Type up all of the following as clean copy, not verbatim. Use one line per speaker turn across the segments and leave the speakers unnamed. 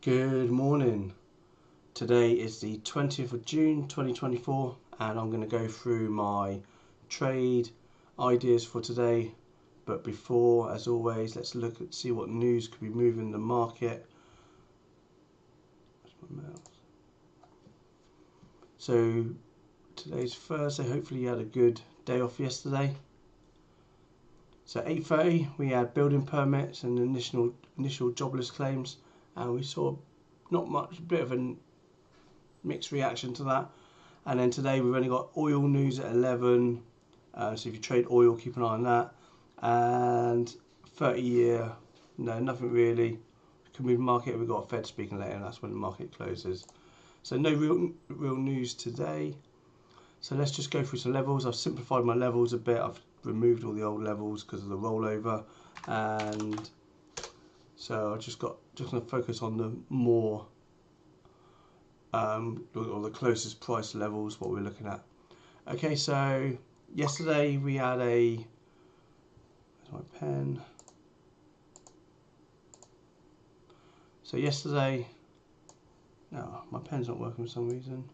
Good morning. Today is the 20th of June 2024 and I'm going to go through my trade ideas for today. But before, as always, let's look at see what news could be moving the market. So today's Thursday. Hopefully you had a good day off yesterday. So 8:30 we had building permits and initial jobless claims, and we saw not much, a bit of a mixed reaction to that. And then today we've only got oil news at 11, so if you trade oil, keep an eye on that. And 30-year, no, nothing really. Can move market. We've got a Fed speaking later, and that's when the market closes. So no real news today. So let's just go through some levels. I've simplified my levels a bit. I've removed all the old levels because of the rollover, and so I just going to focus on the more or the closest price levels, what we're looking at. Okay, so yesterday we had where's my pen? So yesterday, no, my pen's not working for some reason.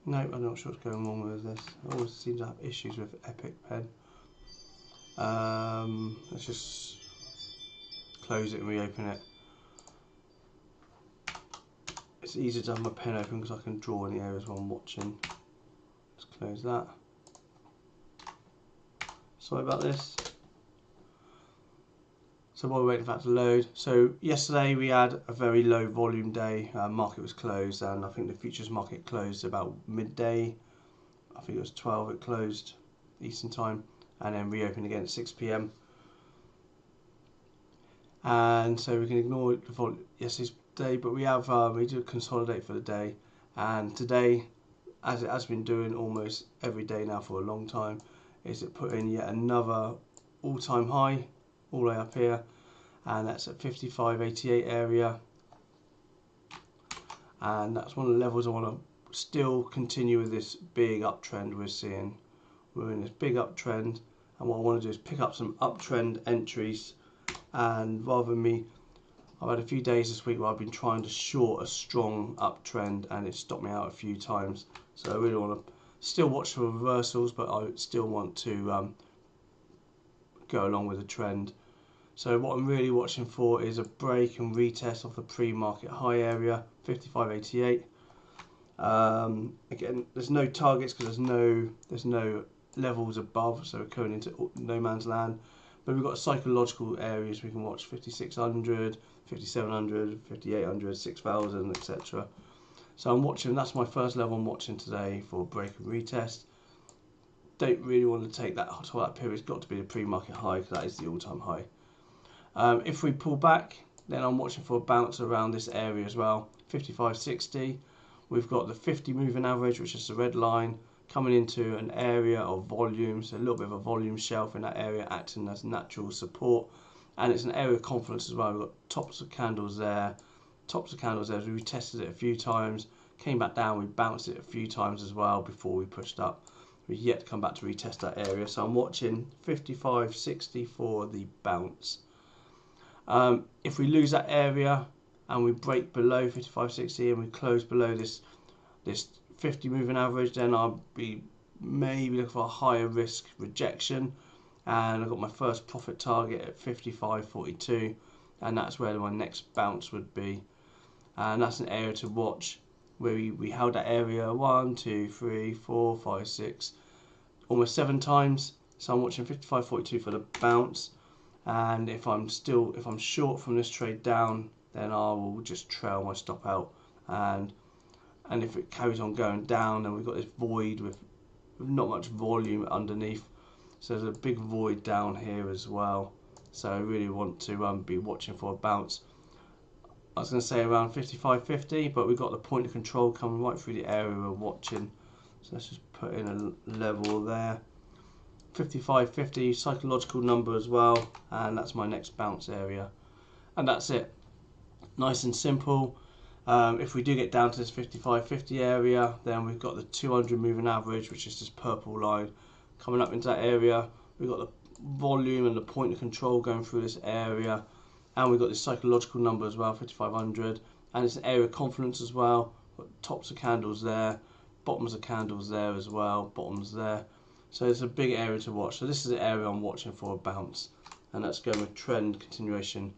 No, I'm not sure what's going on with this. I always seem to have issues with Epic Pen. Let's just close it and reopen it. It's easier to have my pen open because I can draw in the areas while I'm watching. Let's close that. Sorry about this. So while we're waiting for that to load, so yesterday we had a very low volume day. Market was closed, and I think the futures market closed about midday. I think it was 12 it closed Eastern time, and then reopened again at 6 PM. And so we can ignore yesterday's day, but we have we do consolidate for the day. And today, as it has been doing almost every day now for a long time, is it put in yet another all-time high all the way up here, and that's at 55.88 area, and that's one of the levels I want to still continue with this big uptrend we're seeing. We're in this big uptrend, and what I want to do is pick up some uptrend entries. And rather than I've had a few days this week where I've been trying to short a strong uptrend, and it's stopped me out a few times. So I really want to still watch for reversals, but I still want to go along with the trend. So what I'm really watching for is a break and retest of the pre-market high area, 55.88. Again, there's no targets because there's no levels above, so we're going into no man's land. But we've got psychological areas we can watch: 5600, 5700, 5800, 6000, etc. So I'm watching. That's my first level I'm watching today for break and retest. Don't really want to take that to that period. It's got to be the pre-market high because that is the all-time high. If we pull back, then I'm watching for a bounce around this area as well, 55.60. We've got the 50 moving average, which is the red line, coming into an area of volume, so a little bit of a volume shelf in that area, acting as natural support, and it's an area of confidence as well. We've got tops of candles there, as we tested it a few times, came back down, we bounced it a few times as well before we pushed up. We've yet to come back to retest that area, so I'm watching 55.60 for the bounce. If we lose that area and we break below 55.60 and we close below this 50 moving average, then I'll be maybe looking for a higher risk rejection, and I've got my first profit target at 55.42, and that's where my next bounce would be. And that's an area to watch where we held that area 1, 2, 3, 4, 5, 6, almost 7 times. So I'm watching 55.42 for the bounce. And if I'm short from this trade down, then I will just trail my stop out. And if it carries on going down, then we've got this void with not much volume underneath. So there's a big void down here as well. So I really want to be watching for a bounce. I was going to say around 55.50, but we've got the point of control coming right through the area we're watching. So let's just put in a level there. 55.50 psychological number as well, and that's my next bounce area, and that's it. Nice and simple. If we do get down to this 55.50 area, then we've got the 200 moving average, which is this purple line coming up into that area. We've got volume and the point of control going through this area, and we've got this psychological number as well, 5500, and it's an area of confidence as well. Got tops of candles there, bottoms of candles there as well, bottoms there. So it's a big area to watch. So this is the area I'm watching for a bounce, and that's going with trend continuation.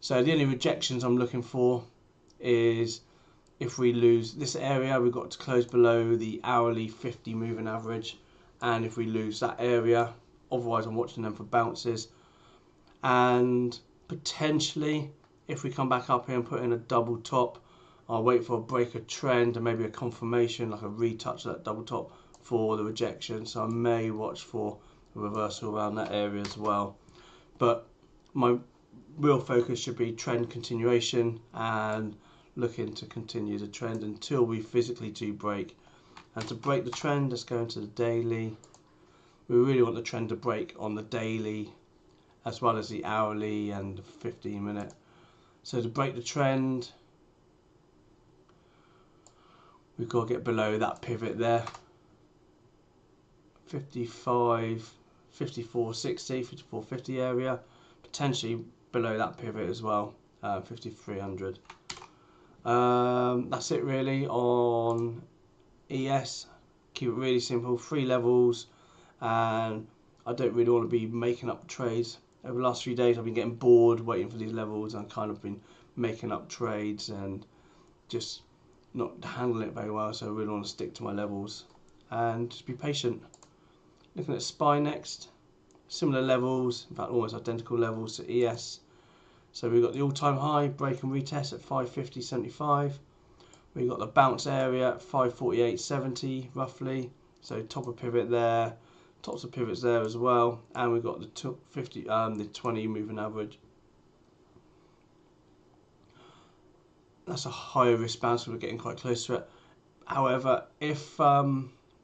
So the only rejections I'm looking for is if we lose this area, we've got to close below the hourly 50 moving average, and if we lose that area, otherwise I'm watching them for bounces. And potentially if we come back up here and put in a double top, I'll wait for a break of trend and maybe a confirmation, like a retouch of that double top for the rejection. So I may watch for a reversal around that area as well, but my real focus should be trend continuation and looking to continue the trend until we physically do break. And to break the trend, let's go into the daily. We really want the trend to break on the daily as well as the hourly and the 15-minute. So to break the trend, we've got to get below that pivot there, 55, 54.60, 54.50 area, potentially below that pivot as well, 5300. That's it really on ES. Keep it really simple, 3 levels, and I don't really want to be making up trades. Over the last few days I've been getting bored waiting for these levels and kind of been making up trades and just not handling it very well, so I really want to stick to my levels and just be patient. Looking at SPY next, similar levels, in fact almost identical levels to ES. So we've got the all-time high, break and retest at 550.75. We've got the bounce area at 548.70 roughly, so top of pivot there, tops of pivots there as well, and we've got the 20 moving average. That's a higher risk bounce, so we're getting quite close to it. However, if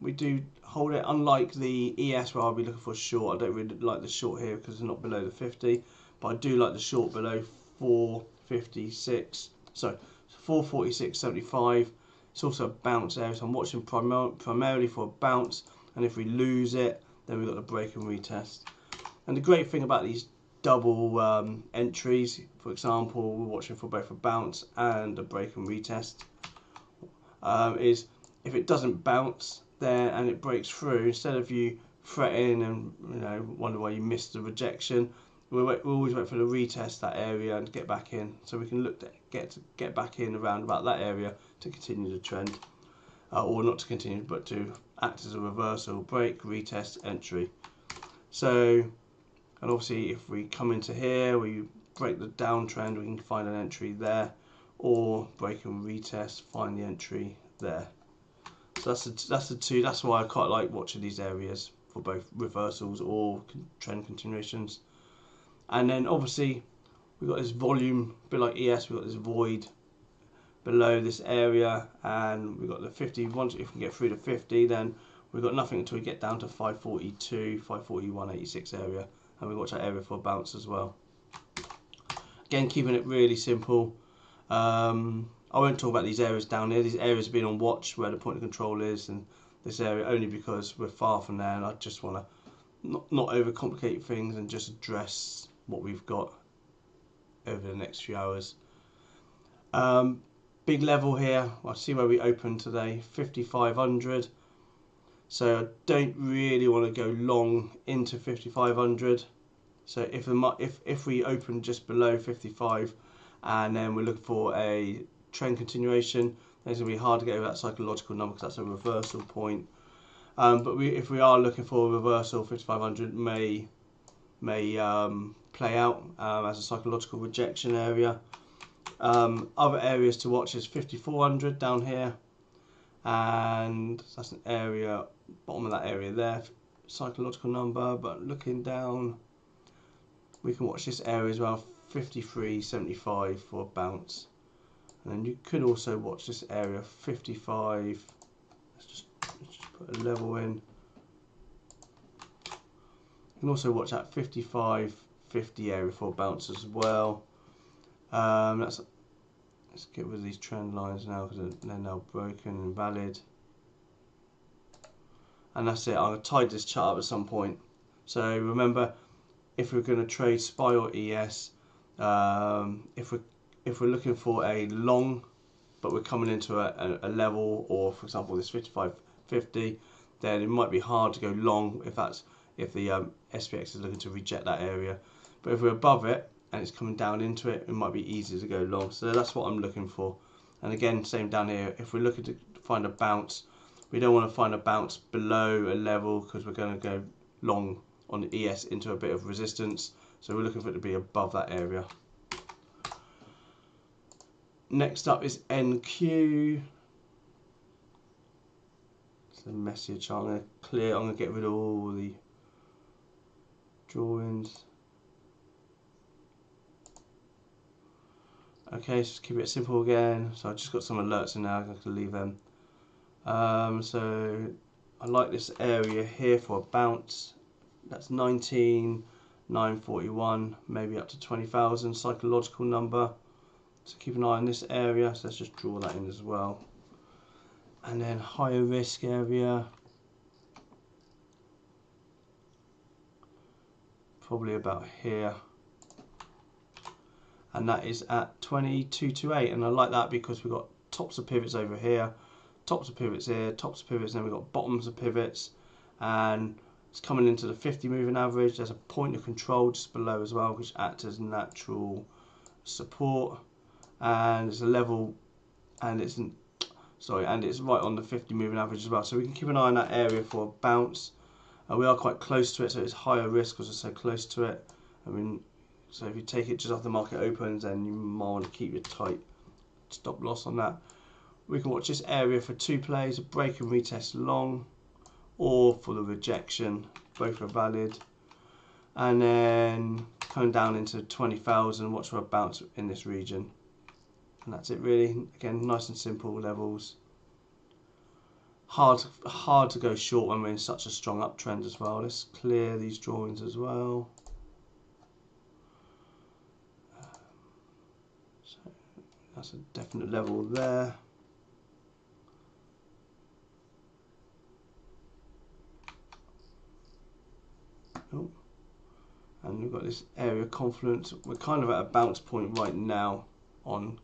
we do hold it, unlike the ES where I'll be looking for a short, I don't really like the short here because it's not below the 50, but I do like the short below 456, so 446.75. It's also a bounce area, so I'm watching primarily for a bounce, and if we lose it, then we've got the break and retest. And the great thing about these double entries, for example, we're watching for both a bounce and a break and retest, is if it doesn't bounce there and it breaks through, instead of you fretting and wonder why you missed the rejection, we always wait for the retest that area and get back in, so we can look to get back in around about that area to continue the trend, or not to continue but to act as a reversal, break, retest, entry. So, and obviously if we come into here, we break the downtrend, we can find an entry there, or break and retest, find the entry there. So that's the two. That's why I quite like watching these areas for both reversals or trend continuations. And then obviously we've got this volume, a bit like ES, we've got this void below this area, and we've got the 50. Once if we get through the 50, then we've got nothing until we get down to 542, 541.86 area, and we watch that area for a bounce as well. Again, keeping it really simple. I won't talk about these areas down here. These areas have been on watch where the point of control is, and this area only because we're far from there, and I just want to not overcomplicate things and just address what we've got over the next few hours. Big level here, I see where we opened today, 5,500. So I don't really want to go long into 5,500. So if we open just below 55 and then we're looking for a trend continuation, then it's going to be hard to get over that psychological number because that's a reversal point. But if we are looking for a reversal, 5,500 may play out as a psychological rejection area. Other areas to watch is 5,400 down here, and that's an area, bottom of that area there, psychological number. But looking down, we can watch this area as well, 53.75 for a bounce. And then you could also watch this area, 55. Let's just put a level in. You can also watch that 55.50 area for a bounce as well. Let's get rid of these trend lines now because they're now broken and invalid. And that's it. I'm going to tie this chart up at some point. So remember, if we're going to trade SPY or ES, if we're looking for a long, but we're coming into a level, or for example this 55.50, then it might be hard to go long if the SPX is looking to reject that area. But if we're above it and it's coming down into it, it might be easier to go long. So that's what I'm looking for. And again, same down here. If we're looking to find a bounce, we don't want to find a bounce below a level, because we're going to go long on the ES into a bit of resistance. So we're looking for it to be above that area. Next up is NQ. It's a messy chart. I'm going to get rid of all the drawings. Okay, so just keep it simple again. So I've just got some alerts in now, I'm going to leave them. So I like this area here for a bounce. That's 19,941, maybe up to 20,000, psychological number. So keep an eye on this area. So let's just draw that in as well. And then higher risk area, probably about here. And that is at 2228, and I like that because we've got tops of pivots over here, tops of pivots here, tops of pivots, and then we've got bottoms of pivots, and it's coming into the 50 moving average. There's a point of control just below as well, which acts as natural support, and there's a level, and it's right on the 50 moving average as well. So we can keep an eye on that area for a bounce. We are quite close to it, so it's higher risk because we're so close to it. I mean, so if you take it just after the market opens, then you might want to keep your tight stop loss on that. We can watch this area for two plays, a break and retest long, or for the rejection. Both are valid. And then coming down into 20,000, watch for a bounce in this region. And that's it really. Again, nice and simple levels. Hard to go short when we're in such a strong uptrend as well. Let's clear these drawings as well. That's a definite level there. Oh. And we've got this area confluence. We're kind of at a bounce point right now. On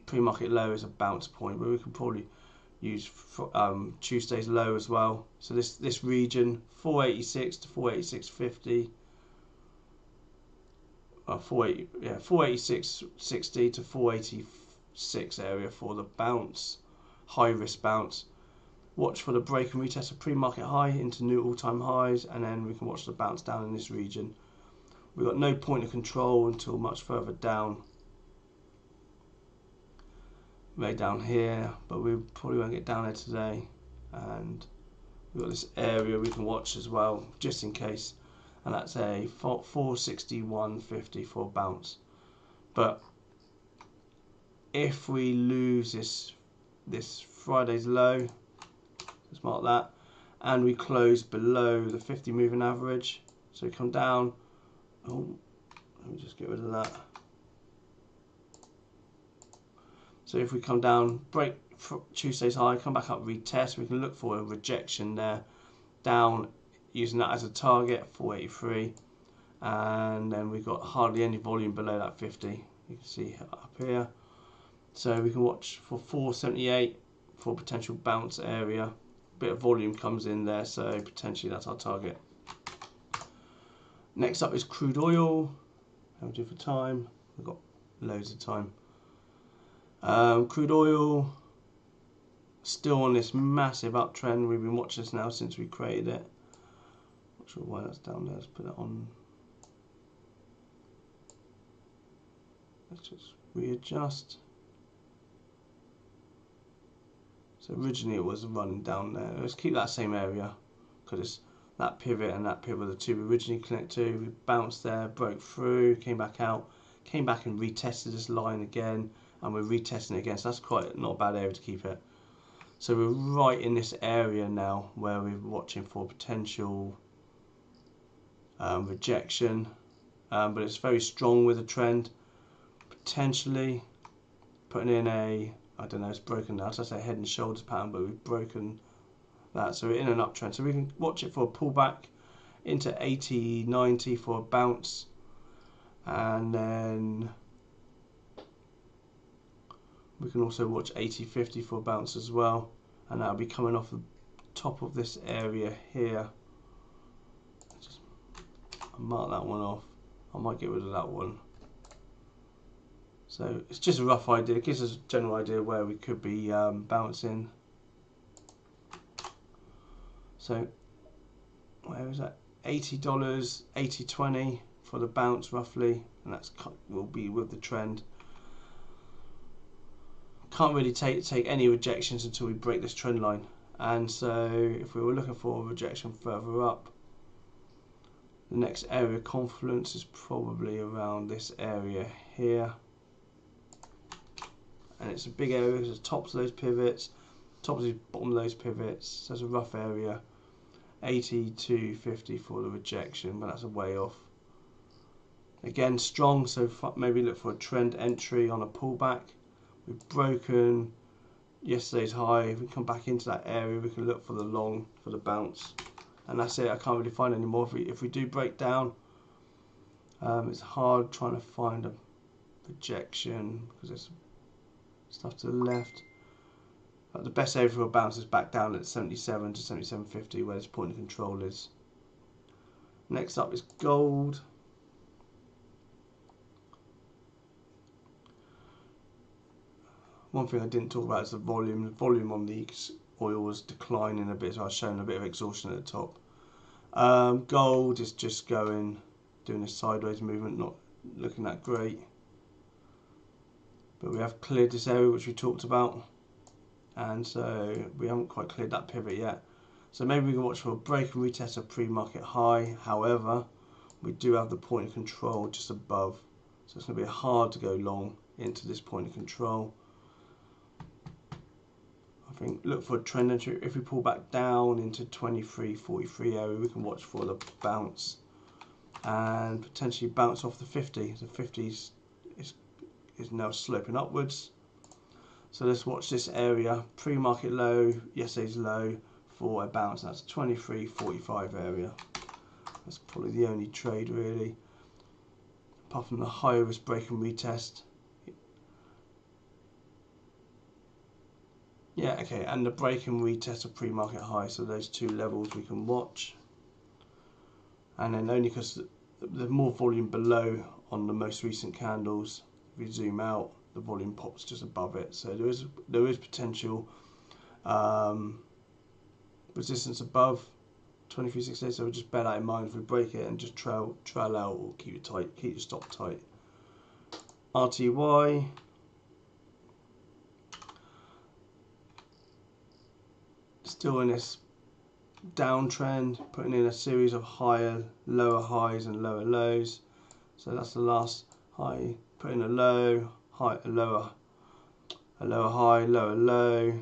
pre-market low is a bounce point, but we can probably use Tuesday's low as well. So this region 486 to 486.50. 486.60 to 486 area for the bounce, high risk bounce. Watch for the break and retest of pre-market high into new all-time highs, and then we can watch the bounce down in this region. We've got no point of control until much further down, way down here, but we probably won't get down there today. And we've got this area we can watch as well, just in case. And that's a 461.50 for a bounce. But if we lose this Friday's low, let's mark that, and we close below the 50 moving average, so we come down. Oh, let me just get rid of that. So if we come down, break Tuesday's high, come back up, retest, we can look for a rejection there, down, using that as a target, 483, and then we've got hardly any volume below that 50. You can see up here. So we can watch for 478 for potential bounce area. A bit of volume comes in there, so potentially that's our target. Next up is crude oil. How do we do for time? We've got loads of time. Crude oil still on this massive uptrend. We've been watching this now since we created it. Not sure why that's down there. Let's put it on. Let's just readjust. So originally it was running down there. Let's keep that same area because it's that pivot and that pivot were the two we originally connected to. We bounced there, broke through, came back out, came back and retested this line again, and we're retesting it again. So that's quite not a bad area to keep it. So we're right in this area now where we're watching for potential rejection, but it's very strong with a trend. Potentially putting in a, I don't know, it's broken now, so I say head and shoulders pattern, but we've broken that, so we're in an uptrend. So we can watch it for a pullback into 80.90 for a bounce, and then we can also watch 80.50 for a bounce as well, and that'll be coming off the top of this area here. Just mark that one off. I might get rid of that one. So it's just a rough idea. It gives us a general idea where we could be bouncing. So where is that? $80, 80.20 for the bounce roughly, and that's will be with the trend. Can't really take any rejections until we break this trend line, and so if we were looking for a rejection further up, the next area of confluence is probably around this area here, and it's a big area. There's the tops of those pivots, tops of the bottom of those pivots. So there's a rough area. 82.50 for the rejection, but that's a way off. Again, strong, so maybe look for a trend entry on a pullback. We've broken yesterday's high. If we come back into that area, we can look for the long for the bounce, and that's it. I can't really find any more. If we do break down, it's hard trying to find a rejection because there's stuff to the left. But the best area for a bounce is back down at 77 to 77.50, where this point of control is. Next up is gold. One thing I didn't talk about is the volume. The volume on the oil was declining a bit, so I was showing a bit of exhaustion at the top. Gold is just doing a sideways movement, not looking that great. But we have cleared this area, which we talked about. And so we haven't quite cleared that pivot yet. So maybe we can watch for a break and retest a pre-market high. However, we do have the point of control just above. So it's going to be hard to go long into this point of control. I think look for a trend entry. If we pull back down into 23.43 area, we can watch for the bounce and potentially bounce off the 50. The 50 is now sloping upwards. So let's watch this area, pre-market low, yesterday's low for a bounce. That's 23.45 area. That's probably the only trade really, apart from the high risk break and retest. Yeah, okay, and the break and retest of pre-market high. So those two levels we can watch. And then only because there's more volume below on the most recent candles, if we zoom out, the volume pops just above it, so there is potential resistance above 23.68. So we'll just bear that in mind if we break it and just trail out, or keep it tight, keep your stop tight. RTY, still in this downtrend, putting in a series of lower highs and lower lows. So that's the last high, put in a low. A lower high, lower low.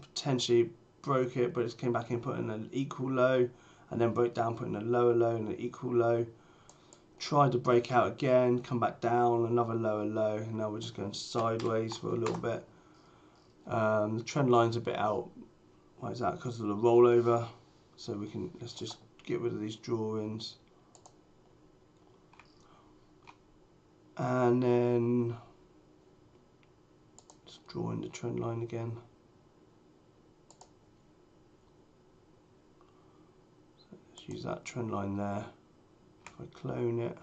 Potentially broke it, but it came back in, put in an equal low, and then broke down, put in a lower low and an equal low. Tried to break out again, come back down, another lower low, and now we're just going sideways for a little bit. The trend line's a bit out. Why is that? Because of the rollover. So let's just get rid of these drawings. And then just draw in the trend line again. So let's use that trend line there. If I clone it,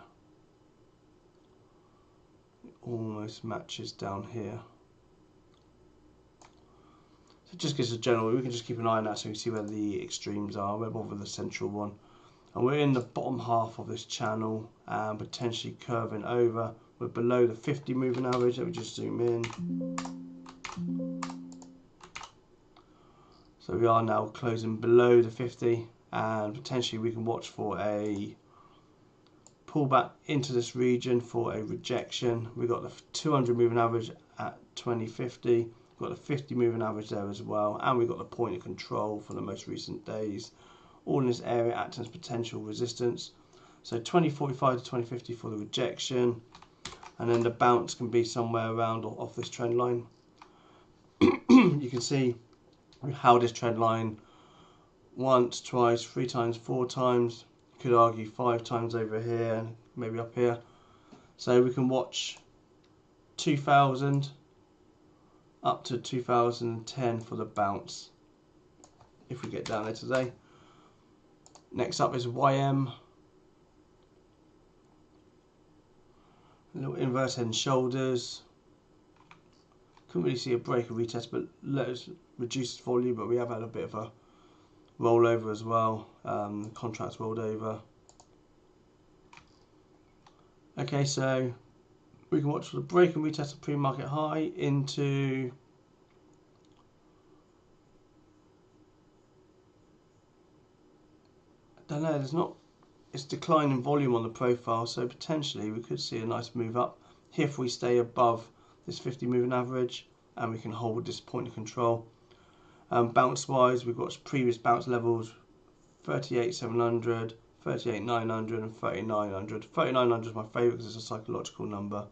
it almost matches down here. So it just gives a general, we can just keep an eye on that so we can see where the extremes are. We're over the central one. And we're in the bottom half of this channel and potentially curving over. We're below the 50 moving average. Let me just zoom in. So we are now closing below the 50, and potentially we can watch for a pullback into this region for a rejection. We've got the 200 moving average at 20.50. We've got the 50 moving average there as well, and we've got the point of control for the most recent days, all in this area acting as potential resistance. So 20.45 to 20.50 for the rejection, and then the bounce can be somewhere around or off this trend line. You can see how this trend line once, twice, 3 times, 4 times. You could argue 5 times over here and maybe up here. So we can watch 2000 up to 2010 for the bounce if we get down there today. Next up is YM. A little inverse head and shoulders. Couldn't really see a break or retest, but let us reduce volume, but we have had a bit of a rollover as well. Contracts rolled over. Okay, so we can watch the break and retest of pre-market high into I don't know, there's not, it's decline in volume on the profile, so potentially we could see a nice move up if we stay above this 50 moving average and we can hold this point of control. Bounce wise, we've got previous bounce levels 38,700, 38,900 and 39,900. 39,900 is my favourite because it's a psychological number.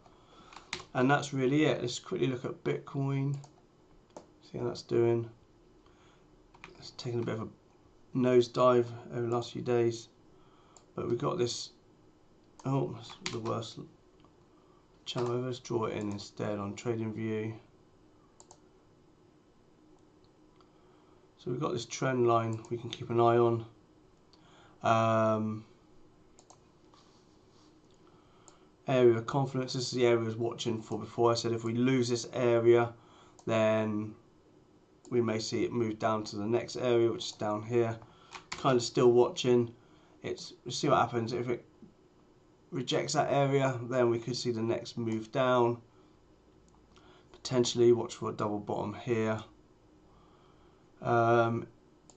And that's really it. Let's quickly look at Bitcoin, see how that's doing. It's taken a bit of a nosedive over the last few days, but we've got this, oh, that's the worst channel over. Let's draw it in instead on Trading View. So we've got this trend line we can keep an eye on. Area of confidence, this is the area I was watching for before. I said if we lose this area, then we may see it move down to the next area, which is down here. Kind of still watching. We'll see what happens. If it rejects that area, then we could see the next move down. Potentially watch for a double bottom here.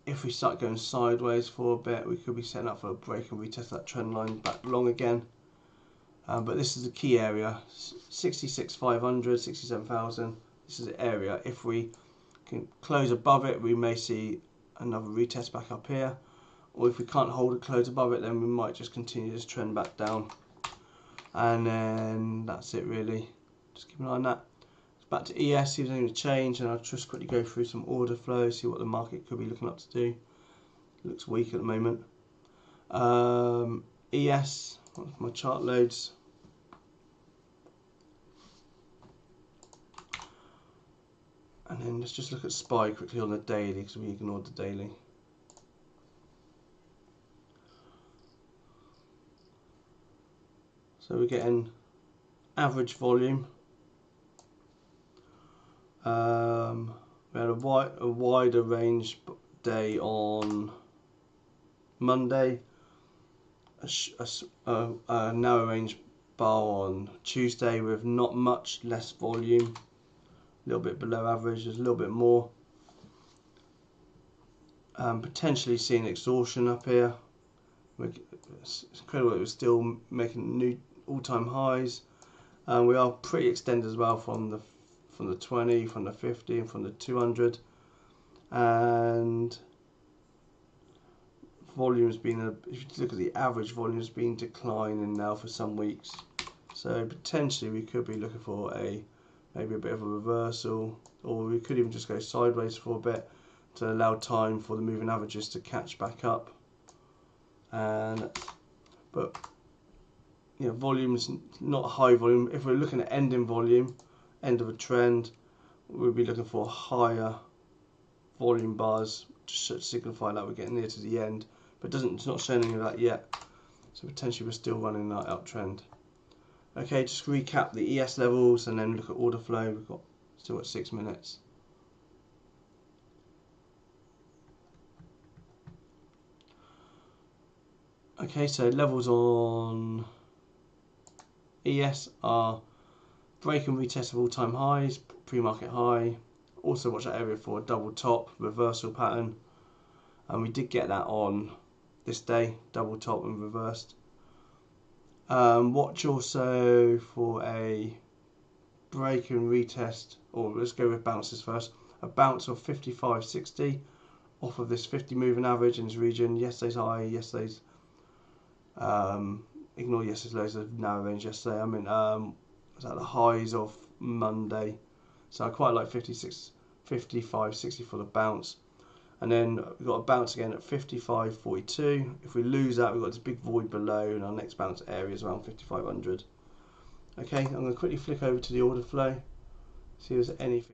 If we start going sideways for a bit, we could be setting up for a break and retest that trend line back long again. But this is the key area, 66,500, 67,000. This is the area. If we can close above it, we may see another retest back up here. Or if we can't hold a close above it, then we might just continue this trend back down. And then that's it really. Just keep an eye on that. Back to ES, see if there's anything to change, and I'll just quickly go through some order flow, see what the market could be looking up to do. It looks weak at the moment. ES, my chart loads. And then let's just look at SPY quickly on the daily, because we ignored the daily. So we're getting average volume. We had a wider range day on Monday, a narrow range bar on Tuesday with not much, less volume, a little bit below average, there's a little bit more. Potentially seeing exhaustion up here. It's incredible it was still making new all-time highs. We are pretty extended as well from the 20, from the 50 and from the 200, and volume's been, if you look at the average, volume's been declining now for some weeks, so potentially we could be looking for maybe a bit of a reversal, or we could even just go sideways for a bit to allow time for the moving averages to catch back up. But you know, volume's not high volume. If we're looking at ending volume, end of a trend, we'll be looking for higher volume bars to signify that we're getting near to the end, but it's not showing any of that yet, so potentially we're still running that uptrend. Okay, just recap the ES levels and then look at order flow. We've still got 6 minutes. Okay, so levels on ES are break and retest of all-time highs, pre-market high. Also watch that area for a double top reversal pattern, and we did get that on this day, double top and reversed. Watch also for a break and retest, or let's go with bounces first. A bounce of 55.60 off of this 50 moving average in this region. Yesterday's high, yesterday's ignore yesterday's lows, of narrow range yesterday. I mean, was at the highs of Monday, so I quite like 55.60 for the bounce. and then we've got a bounce again at 55.42. If we lose that, we've got this big void below, and our next bounce area is around 5,500. Okay, I'm going to quickly flick over to the order flow, see if there's anything.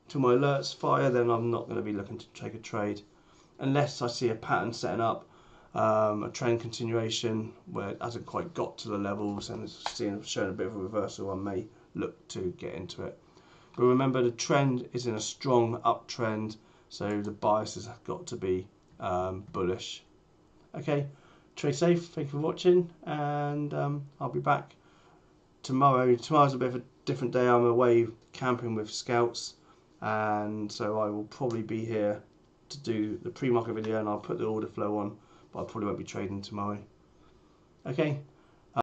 Till my alerts fire, then I'm not going to be looking to take a trade unless I see a pattern setting up, a trend continuation where it hasn't quite got to the levels and it's showing a bit of a reversal. I may look to get into it. But remember, the trend is in a strong uptrend, so the bias has got to be bullish. Okay, trade safe. Thank you for watching, and I'll be back tomorrow. Tomorrow's a bit of a different day. I'm away camping with scouts, and so I will probably be here to do the pre-market video, and I'll put the order flow on, but I probably won't be trading tomorrow. Okay,